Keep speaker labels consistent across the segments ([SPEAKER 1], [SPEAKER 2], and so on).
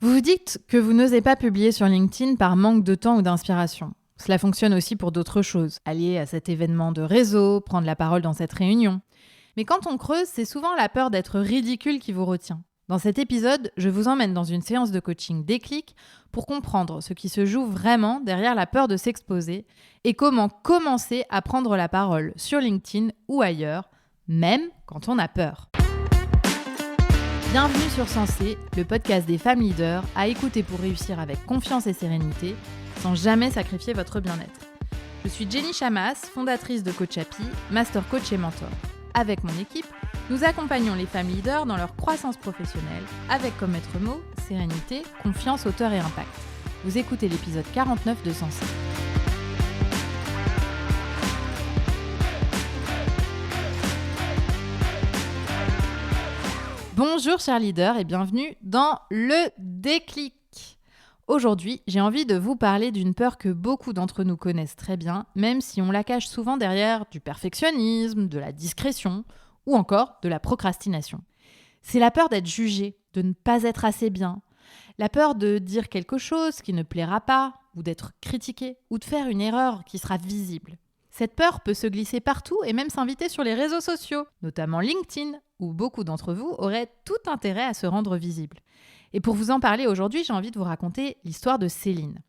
[SPEAKER 1] Vous vous dites que vous n'osez pas publier sur LinkedIn par manque de temps ou d'inspiration. Cela fonctionne aussi pour d'autres choses, alliées à cet événement de réseau, prendre la parole dans cette réunion. Mais quand on creuse, c'est souvent la peur d'être ridicule qui vous retient. Dans cet épisode, je vous emmène dans une séance de coaching déclic pour comprendre ce qui se joue vraiment derrière la peur de s'exposer et comment commencer à prendre la parole sur LinkedIn ou ailleurs, même quand on a peur. Bienvenue sur Sensé, le podcast des femmes leaders à écouter pour réussir avec confiance et sérénité, sans jamais sacrifier votre bien-être. Je suis Jenny Chamas, fondatrice de Coach Happy, master coach et mentor. Avec mon équipe, nous accompagnons les femmes leaders dans leur croissance professionnelle, avec comme maître mot, sérénité, confiance, hauteur et impact. Vous écoutez l'épisode 49 de Sensé. Bonjour chers leaders et bienvenue dans le déclic. Aujourd'hui, j'ai envie de vous parler d'une peur que beaucoup d'entre nous connaissent très bien, même si on la cache souvent derrière du perfectionnisme, de la discrétion ou encore de la procrastination. C'est la peur d'être jugé, de ne pas être assez bien, la peur de dire quelque chose qui ne plaira pas, ou d'être critiqué, ou de faire une erreur qui sera visible. Cette peur peut se glisser partout et même s'inviter sur les réseaux sociaux, notamment LinkedIn, où beaucoup d'entre vous auraient tout intérêt à se rendre visibles. Et pour vous en parler aujourd'hui, j'ai envie de vous raconter l'histoire de Céline.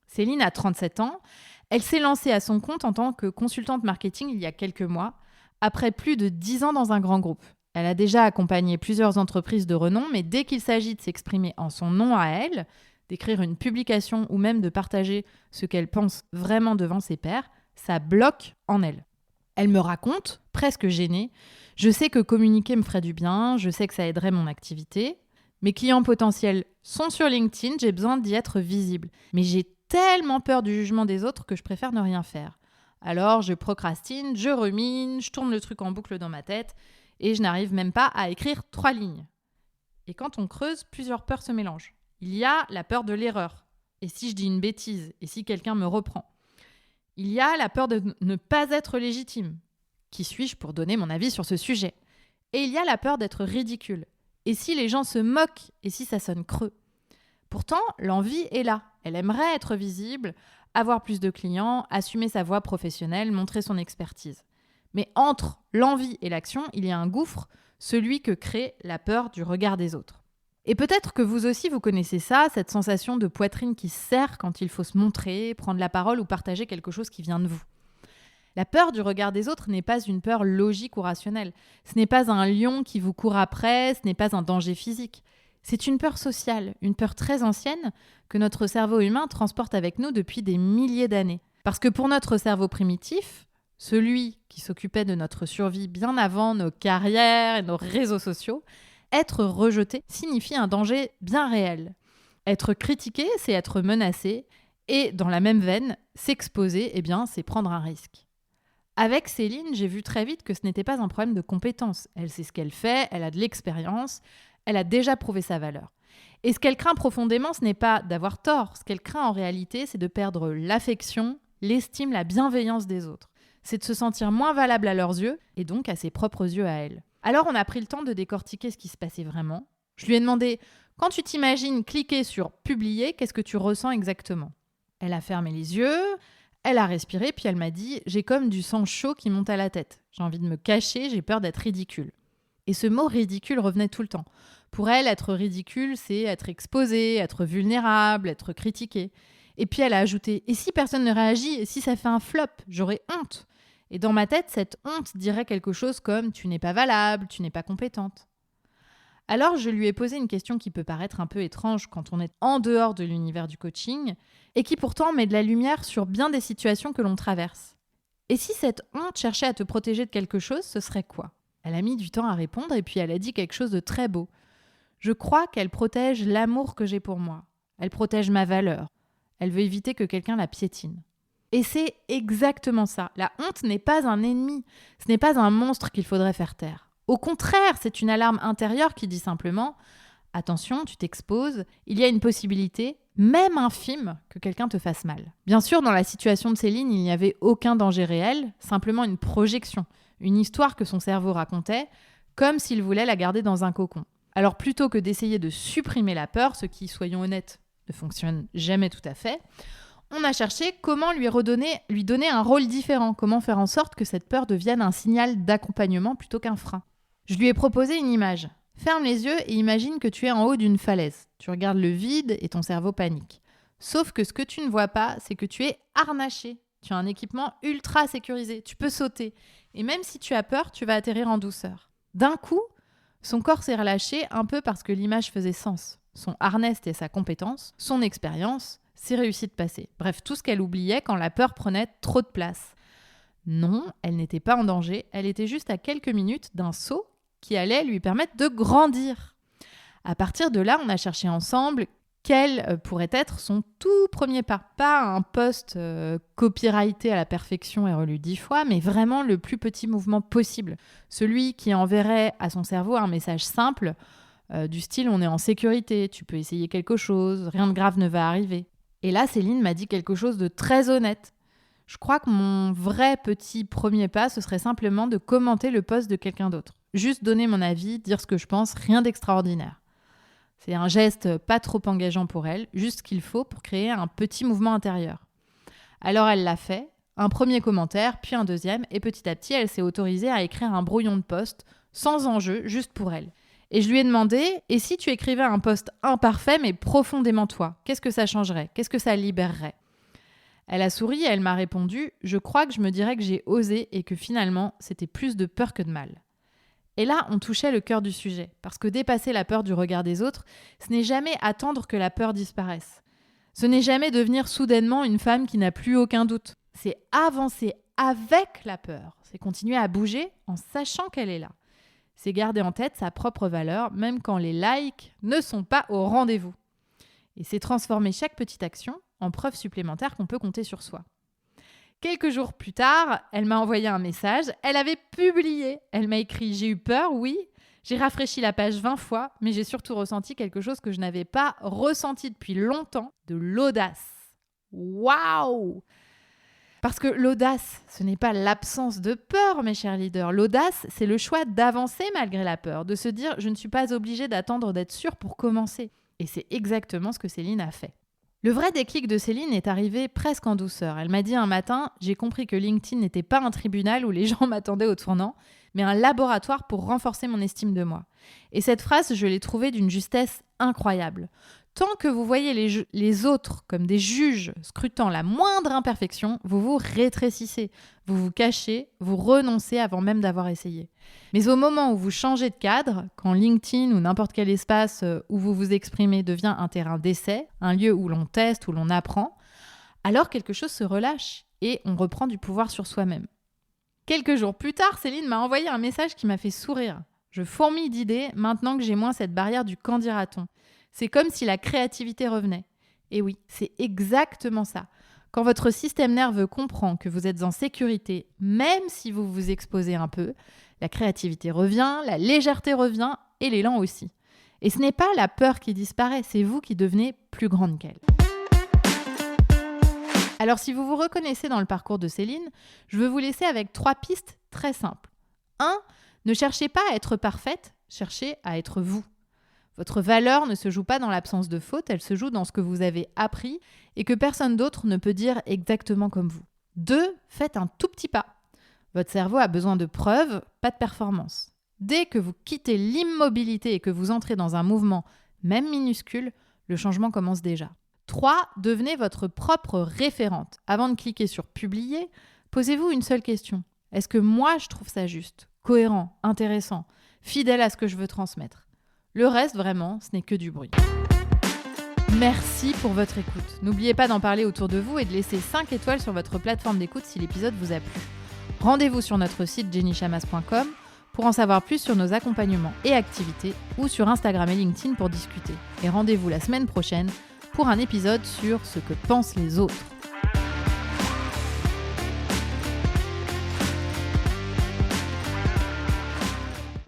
[SPEAKER 1] Céline a 37 ans. Elle s'est lancée à son compte en tant que consultante marketing il y a quelques mois, après plus de 10 ans dans un grand groupe. Elle a déjà accompagné plusieurs entreprises de renom, mais dès qu'il s'agit de s'exprimer en son nom à elle, d'écrire une publication ou même de partager ce qu'elle pense vraiment devant ses pairs, ça bloque en elle. Elle me raconte, presque gênée, « Je sais que communiquer me ferait du bien, je sais que ça aiderait mon activité. Mes clients potentiels sont sur LinkedIn, j'ai besoin d'y être visible. Mais j'ai tellement peur du jugement des autres que je préfère ne rien faire. Alors je procrastine, je rumine, je tourne le truc en boucle dans ma tête et je n'arrive même pas à écrire 3 lignes. » Et quand on creuse, plusieurs peurs se mélangent. Il y a la peur de l'erreur. Et si je dis une bêtise? Et si quelqu'un me reprend? Il y a la peur de ne pas être légitime. Qui suis-je pour donner mon avis sur ce sujet? Et il y a la peur d'être ridicule. Et si les gens se moquent? Et si ça sonne creux? Pourtant, l'envie est là. Elle aimerait être visible, avoir plus de clients, assumer sa voix professionnelle, montrer son expertise. Mais entre l'envie et l'action, il y a un gouffre, celui que crée la peur du regard des autres. Et peut-être que vous aussi, vous connaissez ça, cette sensation de poitrine qui serre quand il faut se montrer, prendre la parole ou partager quelque chose qui vient de vous. La peur du regard des autres n'est pas une peur logique ou rationnelle. Ce n'est pas un lion qui vous court après, ce n'est pas un danger physique. C'est une peur sociale, une peur très ancienne que notre cerveau humain transporte avec nous depuis des milliers d'années. Parce que pour notre cerveau primitif, celui qui s'occupait de notre survie bien avant nos carrières et nos réseaux sociaux, être rejeté signifie un danger bien réel. Être critiqué, c'est être menacé. Et dans la même veine, s'exposer, c'est prendre un risque. Avec Céline, j'ai vu très vite que ce n'était pas un problème de compétence. Elle sait ce qu'elle fait, elle a de l'expérience, elle a déjà prouvé sa valeur. Et ce qu'elle craint profondément, ce n'est pas d'avoir tort. Ce qu'elle craint en réalité, c'est de perdre l'affection, l'estime, la bienveillance des autres. C'est de se sentir moins valable à leurs yeux et donc à ses propres yeux à elle. Alors on a pris le temps de décortiquer ce qui se passait vraiment. Je lui ai demandé, quand tu t'imagines cliquer sur « Publier », qu'est-ce que tu ressens exactement? Elle a fermé les yeux, elle a respiré, puis elle m'a dit « J'ai comme du sang chaud qui monte à la tête. J'ai envie de me cacher, j'ai peur d'être ridicule. » Et ce mot « ridicule » revenait tout le temps. Pour elle, être ridicule, c'est être exposé, être vulnérable, être critiqué. Et puis elle a ajouté « Et si personne ne réagit? Et si ça fait un flop? J'aurais honte. » Et dans ma tête, cette honte dirait quelque chose comme « Tu n'es pas valable, tu n'es pas compétente. » Alors je lui ai posé une question qui peut paraître un peu étrange quand on est en dehors de l'univers du coaching et qui pourtant met de la lumière sur bien des situations que l'on traverse. Et si cette honte cherchait à te protéger de quelque chose, ce serait quoi? Elle a mis du temps à répondre et puis elle a dit quelque chose de très beau. Je crois qu'elle protège l'amour que j'ai pour moi. Elle protège ma valeur. Elle veut éviter que quelqu'un la piétine. Et c'est exactement ça. La honte n'est pas un ennemi. Ce n'est pas un monstre qu'il faudrait faire taire. Au contraire, c'est une alarme intérieure qui dit simplement « Attention, tu t'exposes, il y a une possibilité, même infime, que quelqu'un te fasse mal. » Bien sûr, dans la situation de Céline, il n'y avait aucun danger réel, simplement une projection, une histoire que son cerveau racontait, comme s'il voulait la garder dans un cocon. Alors plutôt que d'essayer de supprimer la peur, ce qui, soyons honnêtes, ne fonctionne jamais tout à fait, on a cherché comment lui donner un rôle différent, comment faire en sorte que cette peur devienne un signal d'accompagnement plutôt qu'un frein. Je lui ai proposé une image. Ferme les yeux et imagine que tu es en haut d'une falaise. Tu regardes le vide et ton cerveau panique. Sauf que ce que tu ne vois pas, c'est que tu es harnaché. Tu as un équipement ultra sécurisé. Tu peux sauter. Et même si tu as peur, tu vas atterrir en douceur. D'un coup, son corps s'est relâché un peu parce que l'image faisait sens. Son harnais et sa compétence, son expérience, c'est réussi de passer. Bref, tout ce qu'elle oubliait quand la peur prenait trop de place. Non, elle n'était pas en danger. Elle était juste à quelques minutes d'un saut qui allait lui permettre de grandir. À partir de là, on a cherché ensemble quel pourrait être son tout premier pas. Pas un post copyrighté à la perfection et relu 10 fois, mais vraiment le plus petit mouvement possible. Celui qui enverrait à son cerveau un message simple, du style « on est en sécurité, tu peux essayer quelque chose, rien de grave ne va arriver ». Et là, Céline m'a dit quelque chose de très honnête. Je crois que mon vrai petit premier pas, ce serait simplement de commenter le post de quelqu'un d'autre. Juste donner mon avis, dire ce que je pense, rien d'extraordinaire. C'est un geste pas trop engageant pour elle, juste ce qu'il faut pour créer un petit mouvement intérieur. Alors elle l'a fait, un premier commentaire, puis un deuxième, et petit à petit, elle s'est autorisée à écrire un brouillon de post, sans enjeu, juste pour elle. Et je lui ai demandé, et si tu écrivais un post imparfait, mais profondément toi, qu'est-ce que ça changerait ? Qu'est-ce que ça libérerait ? Elle a souri et elle m'a répondu « Je crois que je me dirais que j'ai osé et que finalement, c'était plus de peur que de mal. » Et là, on touchait le cœur du sujet, parce que dépasser la peur du regard des autres, ce n'est jamais attendre que la peur disparaisse. Ce n'est jamais devenir soudainement une femme qui n'a plus aucun doute. C'est avancer avec la peur, c'est continuer à bouger en sachant qu'elle est là. C'est garder en tête sa propre valeur, même quand les likes ne sont pas au rendez-vous. Et c'est transformer chaque petite action en preuve supplémentaire qu'on peut compter sur soi. Quelques jours plus tard, elle m'a envoyé un message. Elle avait publié. Elle m'a écrit « J'ai eu peur, oui. J'ai rafraîchi la page 20 fois, mais j'ai surtout ressenti quelque chose que je n'avais pas ressenti depuis longtemps, de l'audace. » Waouh ! Parce que l'audace, ce n'est pas l'absence de peur, mes chers leaders. L'audace, c'est le choix d'avancer malgré la peur, de se dire « Je ne suis pas obligée d'attendre d'être sûre pour commencer. » Et c'est exactement ce que Céline a fait. Le vrai déclic de Céline est arrivé presque en douceur. Elle m'a dit un matin, j'ai compris que LinkedIn n'était pas un tribunal où les gens m'attendaient au tournant, mais un laboratoire pour renforcer mon estime de moi. Et cette phrase, je l'ai trouvée d'une justesse incroyable. Tant que vous voyez les autres comme des juges scrutant la moindre imperfection, vous vous rétrécissez, vous vous cachez, vous renoncez avant même d'avoir essayé. Mais au moment où vous changez de cadre, quand LinkedIn ou n'importe quel espace où vous vous exprimez devient un terrain d'essai, un lieu où l'on teste, où l'on apprend, alors quelque chose se relâche et on reprend du pouvoir sur soi-même. Quelques jours plus tard, Céline m'a envoyé un message qui m'a fait sourire. Je fourmille d'idées maintenant que j'ai moins cette barrière du qu'en dira-t-on. C'est comme si la créativité revenait. Et oui, c'est exactement ça. Quand votre système nerveux comprend que vous êtes en sécurité, même si vous vous exposez un peu, la créativité revient, la légèreté revient et l'élan aussi. Et ce n'est pas la peur qui disparaît, c'est vous qui devenez plus grande qu'elle. Alors si vous vous reconnaissez dans le parcours de Céline, je veux vous laisser avec 3 pistes très simples. 1. Ne cherchez pas à être parfaite, cherchez à être vous. Votre valeur ne se joue pas dans l'absence de faute, elle se joue dans ce que vous avez appris et que personne d'autre ne peut dire exactement comme vous. 2. Faites un tout petit pas. Votre cerveau a besoin de preuves, pas de performance. Dès que vous quittez l'immobilité et que vous entrez dans un mouvement, même minuscule, le changement commence déjà. 3. Devenez votre propre référente. Avant de cliquer sur « Publier », posez-vous une seule question. Est-ce que moi, je trouve ça juste, cohérent, intéressant, fidèle à ce que je veux transmettre ? Le reste, vraiment, ce n'est que du bruit. Merci pour votre écoute. N'oubliez pas d'en parler autour de vous et de laisser 5 étoiles sur votre plateforme d'écoute si l'épisode vous a plu. Rendez-vous sur notre site jennychamas.com pour en savoir plus sur nos accompagnements et activités ou sur Instagram et LinkedIn pour discuter. Et rendez-vous la semaine prochaine pour un épisode sur ce que pensent les autres.